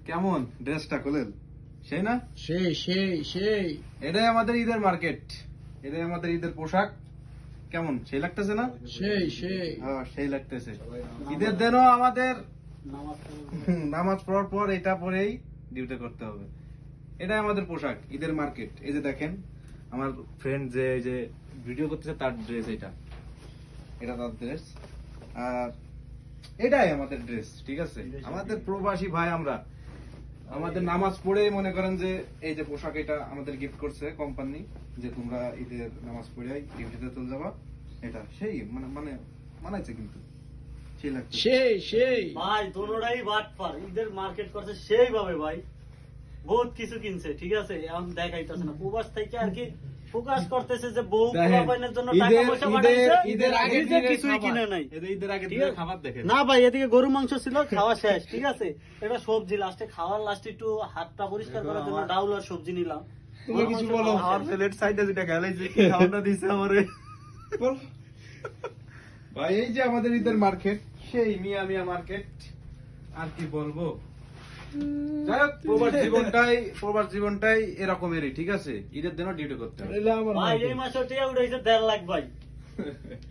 কেমন ড্রেসটা খুলেন? সেই না? সেই এটাই আমাদের ঈদের মার্কেট, এটাই আমাদের ঈদের পোশাক। কেমন সেই লাগতেছে না? সেই লাগতেছে। ঈদের দিনও আমাদের নামাজ পড়ার পর এটা পরেই ডিউটি করতে হবে। এটাই আমাদের পোশাক, ঈদের মার্কেট। এই যে দেখেন আমার ফ্রেন্ড যে ভিডিও করতেছে তার ড্রেস, এটা তার ড্রেস। আর এটাই আমাদের ড্রেস, ঠিক আছে? আমাদের প্রবাসী ভাই আমরা, আমাদের নামাজ পড়ে মনে করেন যে এই যে পোশাক, এটা আমাদের গিফট করছে কোম্পানি, যে তোমরা ঈদের নামাজ পড়ে ডিউটিতে চলে যাবা। এটা সেই মানে মানাইছে, কিন্তু সেই লাগছে। সেই ভাই দোনোটাই বাটপার, ঈদের মার্কেট করছে সেইভাবে ভাই, বহুত কিছু কিনছে, ঠিক আছে? এখন দেখাইতেছে না, প্রবাস থেকে আর কি ফোকাস করতেছে যে বউ পোলাপাইনের জন্য টাকা পয়সা পাঠাইছে, ঈদের আগে নিজে কিছুই কিনে নাই। ঈদের আগে ঠিক আছে? খাবার দেখেন না ভাই, এদিকে গরু মাংস ছিল, খাওয়া শেষ, ঠিক আছে? এটা সবজি লাস্টে, খাওয়ার লাস্টে একটু হাতটা পরিষ্কার করার জন্য ডাউল আর সবজি নিলাম। তুমি কিছু বলো। আমার প্লেট সাইডে যেটা গেলাইছে, কি খাওয়াটা দিছে আমারে ভাই। এই যে আমাদের ঈদের মার্কেট, সেই মিয়া মার্কেট। আর কি বলবো, যাই হোক, প্রবাস জীবনটাই এরকমেরই, ঠিক আছে? ঈদের দিনও ডিউটি করতে হবে ভাই এই মাসে টিয়া উঠাইছে 1.5 লাখ ভাই।